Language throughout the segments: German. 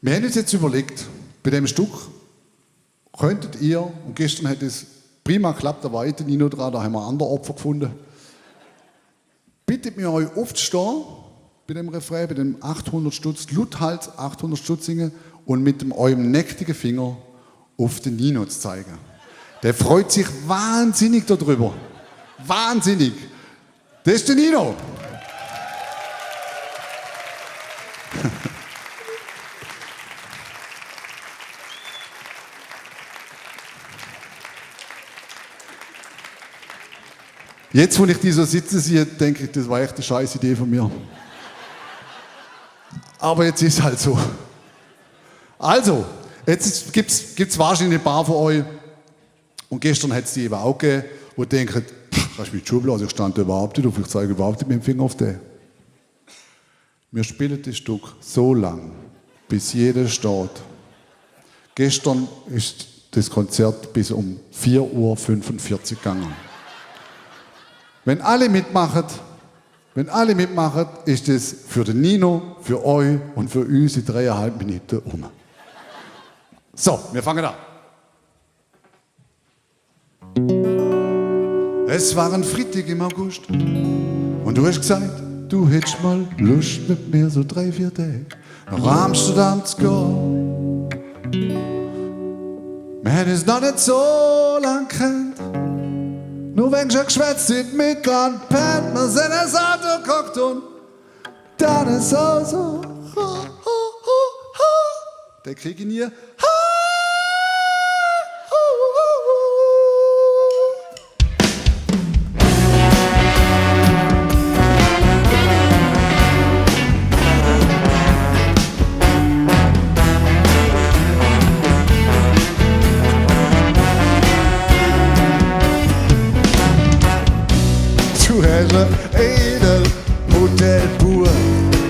Wir haben uns jetzt überlegt, bei dem Stück könntet ihr, und gestern hat es prima geklappt, da war ich Nino dran, da haben wir andere Opfer gefunden. Bittet mir euch aufzustehen, bei dem Refrain, bei dem 800 Stutz, lauthals 800 Stutz singen und mit eurem nächtigen Finger auf den Nino zu zeigen. Der freut sich wahnsinnig darüber. Wahnsinnig. Das ist der Nino. Jetzt, wo ich die so sitzen sehe, denke ich, das war echt eine scheiß Idee von mir. Aber jetzt ist es halt so. Also, jetzt gibt's wahrscheinlich ein paar von euch, und gestern hat es die eben auch gegeben, die denken, kannst du mich schon blasen, ich stand da überhaupt nicht auf, ich zeige überhaupt nicht mit dem Finger auf den. Wir spielen das Stück so lang, bis jeder steht. Gestern ist das Konzert bis um 4:45 Uhr gegangen. Wenn alle mitmachen, ist es für den Nino, für euch und für uns in 3,5 Minuten um. So, wir fangen an. Es war ein Freitag im August und du hast gesagt, du hättest mal Lust mit mir so 3-4 Tage nach Amsterdam zu gehen. Wir haben es noch nicht so lang gekannt. Nur wenn schon geschwätzt in Mitland pennt, wir sind ins Auto geguckt und dann ist auch so. Der krieg ich nie. Du hast ein edel Hotelbuch.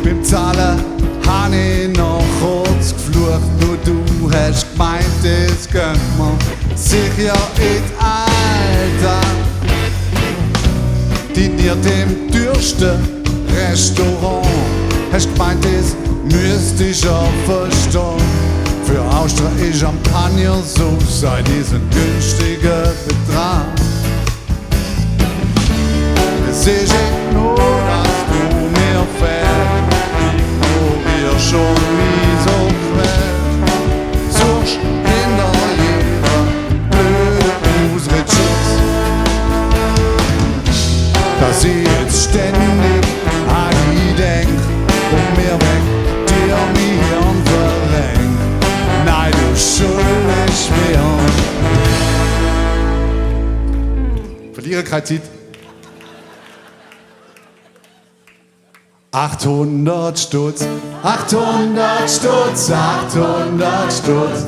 Beim Zahlen habe ich noch kurz geflucht. Nur du hast gemeint, das gönnt man sicher in Alter. Diniert im teuersten Restaurant. Hast gemeint, das müsste ich auch verstehen. Für Austria ist Champagner so sei diesen günstigen Betrag. Es ist nur, dass du mir fehlst, ignorier schon nie so quält. Suchst hinter jeder blöde Ausredschutz, dass ich jetzt ständig an die denk und mir weg dir mein Hirn verrenk. Nein, du schuldest mir. Verliere keine Zeit. 800 Stutz, 800 Stutz, 800 Stutz.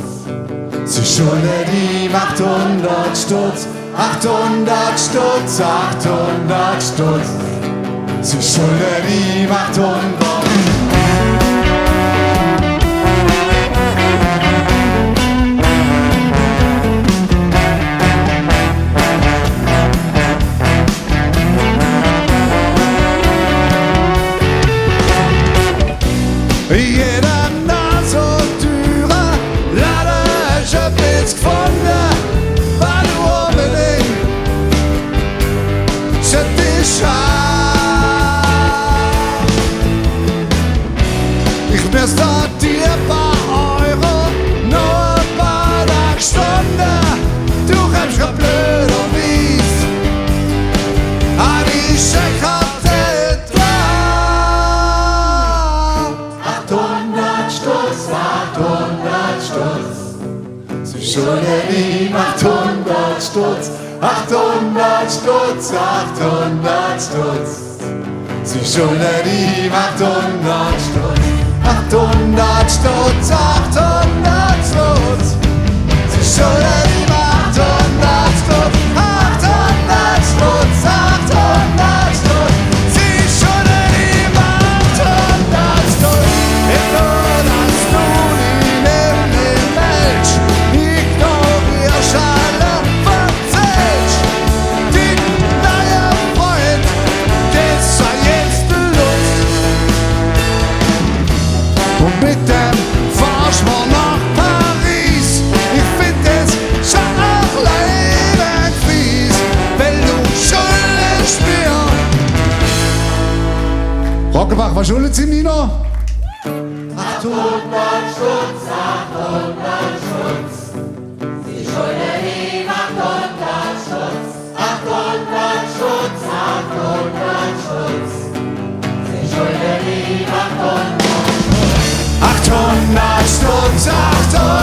Sie schuldet ihm 800 Stutz, 800 Stutz, 800 Stutz. Sie schuldet ihm 800 Stutz. Jeder Nasotürer, leider ich hab nichts gefunden, weil du unbedingt schütt dich an. Ich müsste dir ein paar Euro, nur ein paar Stunden, du kommst grad blöd und mies, an die Scheckkarte. 800 Stutz, sie schuldet ihm 800 Stutz, 800 Stutz, 800 Stutz. Sie schuldet ihm 800 Stutz, 800 Stutz, 800 Stutz. Sie schuldet ihm 800 Stutz, 800 Stutz, 800 Stutz. Sie schuldet ihm 800 Stutz. Mit dem Gut, sind die noch? 800 Stutz, 800 Stutz. Sie schulden ihm 800 Stutz. 800 Stutz, 800 Stutz. Sie schulden ihm 800 Stutz. 800 Stutz, 800